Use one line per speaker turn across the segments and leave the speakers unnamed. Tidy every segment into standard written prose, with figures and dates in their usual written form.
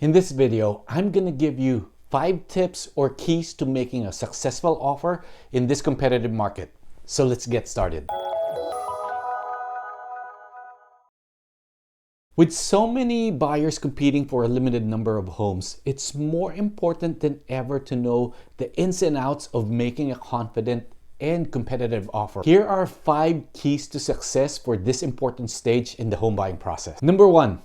In this video, I'm gonna give you 5 tips or keys to making a successful offer in this competitive market. So let's get started. With so many buyers competing for a limited number of homes, it's more important than ever to know the ins and outs of making a confident and competitive offer. Here are 5 keys to success for this important stage in the home buying process. Number 1,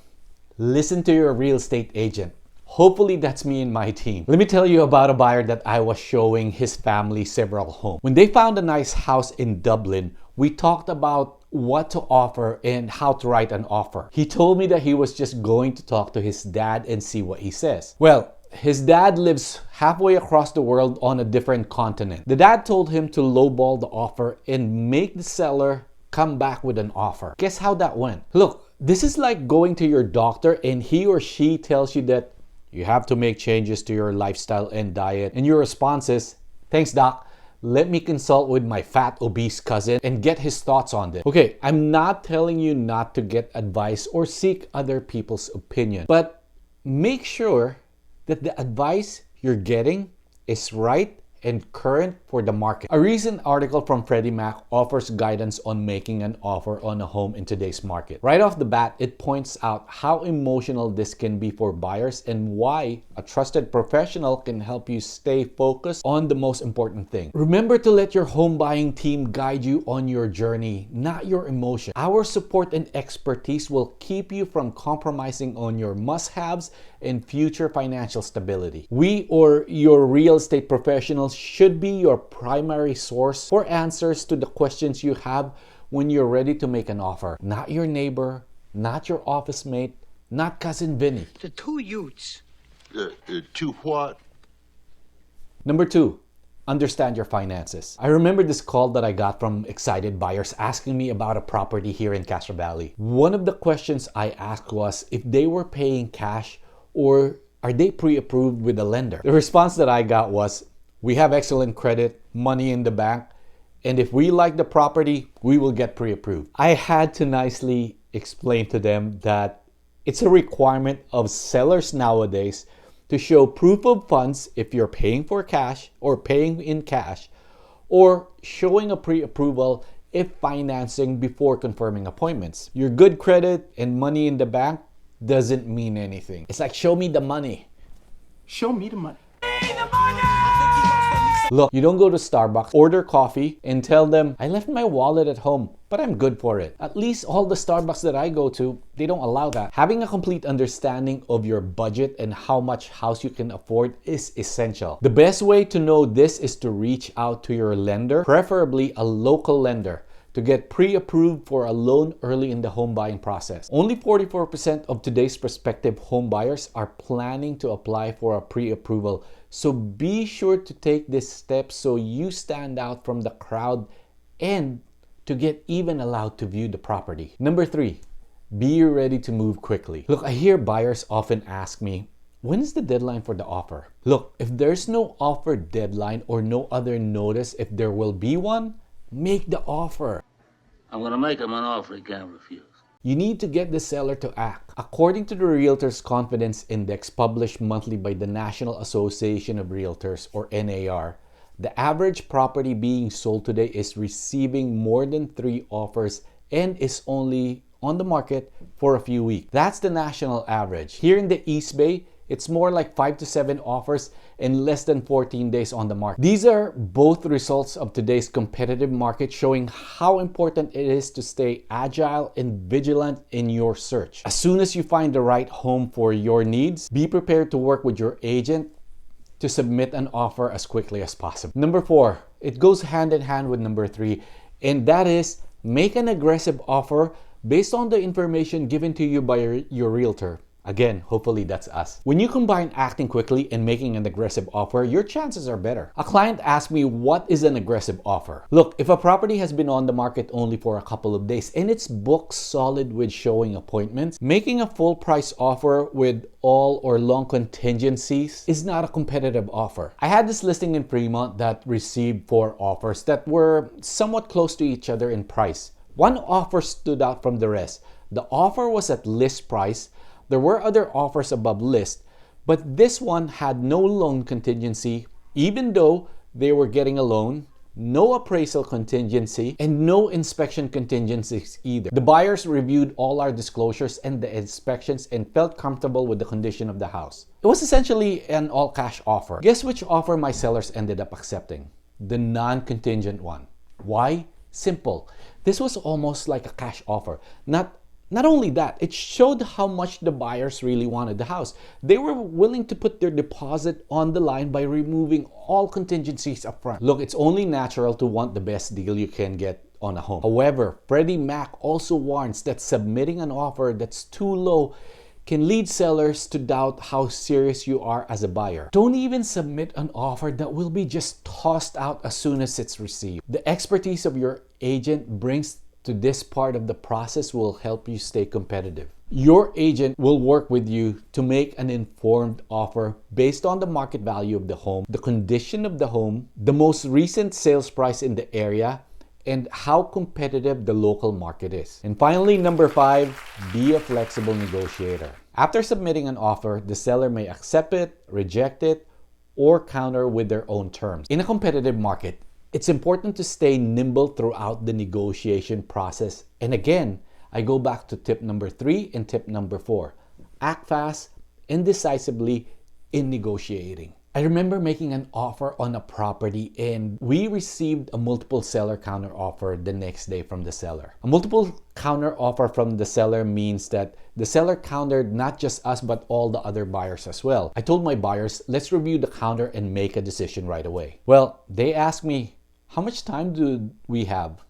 listen to your real estate agent. Hopefully that's me and my team. Let me tell you about a buyer that I was showing his family several homes. When they found a nice house in Dublin, we talked about what to offer and how to write an offer. He told me that he was just going to talk to his dad and see what he says. Well, his dad lives halfway across the world on a different continent. The dad told him to lowball the offer and make the seller come back with an offer. Guess how that went? Look, this is like going to your doctor and he or she tells you that you have to make changes to your lifestyle and diet, and your response is, "Thanks, doc. Let me consult with my fat, obese cousin and get his thoughts on this." Okay, I'm not telling you not to get advice or seek other people's opinion, but make sure that the advice you're getting is right and current for the market. A recent article from Freddie Mac offers guidance on making an offer on a home in today's market. Right off the bat, it points out how emotional this can be for buyers and why a trusted professional can help you stay focused on the most important thing. Remember to let your home buying team guide you on your journey, not your emotion. Our support and expertise will keep you from compromising on your must-haves and future financial stability. We or your real estate professionals should be your primary source for answers to the questions you have when you're ready to make an offer. Not your neighbor, not your office mate, not cousin Vinny.
The two youths.
To what?
Number 2, understand your finances. I remember this call that I got from excited buyers asking me about a property here in Castro Valley. One of the questions I asked was if they were paying cash or are they pre-approved with a lender? The response that I got was, "We have excellent credit, money in the bank, and if we like the property, we will get pre-approved." I had to nicely explain to them that it's a requirement of sellers nowadays to show proof of funds if you're paying for cash or paying in cash, or showing a pre-approval if financing before confirming appointments. Your good credit and money in the bank doesn't mean anything. It's like, show me the money.
Show me the money.
Look, you don't go to Starbucks, order coffee, and tell them, "I left my wallet at home, but I'm good for it." At least all the Starbucks that I go to, they don't allow that. Having a complete understanding of your budget and how much house you can afford is essential. The best way to know this is to reach out to your lender, preferably a local lender, to get pre-approved for a loan early in the home buying process. Only 44% of today's prospective home buyers are planning to apply for a pre-approval. So be sure to take this step so you stand out from the crowd and to get even allowed to view the property. Number 3, be ready to move quickly. Look, I hear buyers often ask me, when is the deadline for the offer? Look, if there's no offer deadline or no other notice if there will be one, make the offer.
I'm going to make him an offer he can't refuse.
You need to get the seller to act. According to the Realtors Confidence Index published monthly by the National Association of Realtors, or NAR, the average property being sold today is receiving more than 3 offers and is only on the market for a few weeks. That's the national average. Here in the East Bay, it's more like 5 to 7 offers in less than 14 days on the market. These are both results of today's competitive market, showing how important it is to stay agile and vigilant in your search. As soon as you find the right home for your needs, be prepared to work with your agent to submit an offer as quickly as possible. Number 4, it goes hand in hand with number 3, and that is make an aggressive offer based on the information given to you by your realtor. Again, hopefully that's us. When you combine acting quickly and making an aggressive offer, your chances are better. A client asked me, what is an aggressive offer? Look, if a property has been on the market only for a couple of days and it's booked solid with showing appointments, making a full price offer with all or long contingencies is not a competitive offer. I had this listing in Fremont that received 4 offers that were somewhat close to each other in price. One offer stood out from the rest. The offer was at list price. There were other offers above list, But this one had no loan contingency, even though they were getting a loan, no appraisal contingency, and no inspection contingencies either. The buyers reviewed all our disclosures and the inspections and felt comfortable with the condition of the house. It was essentially an all-cash offer. Guess which offer my sellers ended up accepting? The non-contingent one. Why? Simple. This was almost like a cash offer. Not only that, it showed how much the buyers really wanted the house. They were willing to put their deposit on the line by removing all contingencies up front. Look, it's only natural to want the best deal you can get on a home. However, Freddie Mac also warns that submitting an offer that's too low can lead sellers to doubt how serious you are as a buyer. Don't even submit an offer that will be just tossed out as soon as it's received. The expertise of your agent brings to this part of the process will help you stay competitive. Your agent will work with you to make an informed offer based on the market value of the home, the condition of the home, the most recent sales price in the area, and how competitive the local market is. And finally, number 5, be a flexible negotiator. After submitting an offer, the seller may accept it, reject it, or counter with their own terms. In a competitive market, it's important to stay nimble throughout the negotiation process. And again, I go back to tip number 3 and tip number 4. Act fast and decisively in negotiating. I remember making an offer on a property and we received a multiple seller counter offer the next day from the seller. A multiple counter offer from the seller means that the seller countered not just us but all the other buyers as well. I told my buyers, let's review the counter and make a decision right away. Well, they asked me, how much time do we have?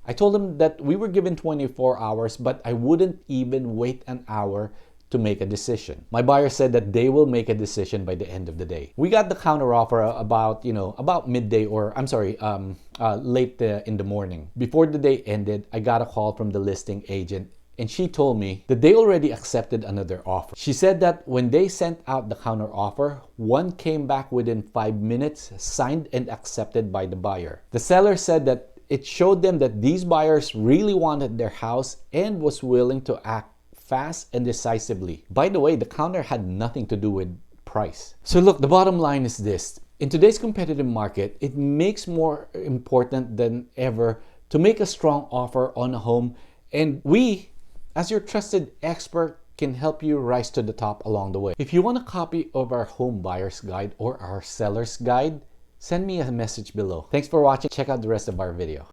I told them that we were given 24 hours, but I wouldn't even wait an hour to make a decision. My buyer said that they will make a decision by the end of the day. We got the counter offer about midday, or late in the morning. Before the day ended, I got a call from the listing agent and she told me that they already accepted another offer. She said that when they sent out the counter offer, one came back within 5 minutes, signed and accepted by the buyer. The seller said that it showed them that these buyers really wanted their house and was willing to act fast and decisively. By the way, the counter had nothing to do with price. So look, the bottom line is this. In today's competitive market, it makes more important than ever to make a strong offer on a home, and we, as your trusted expert, can help you rise to the top along the way. If you want a copy of our home buyer's guide or our seller's guide, send me a message below. Thanks for watching. Check out the rest of our video.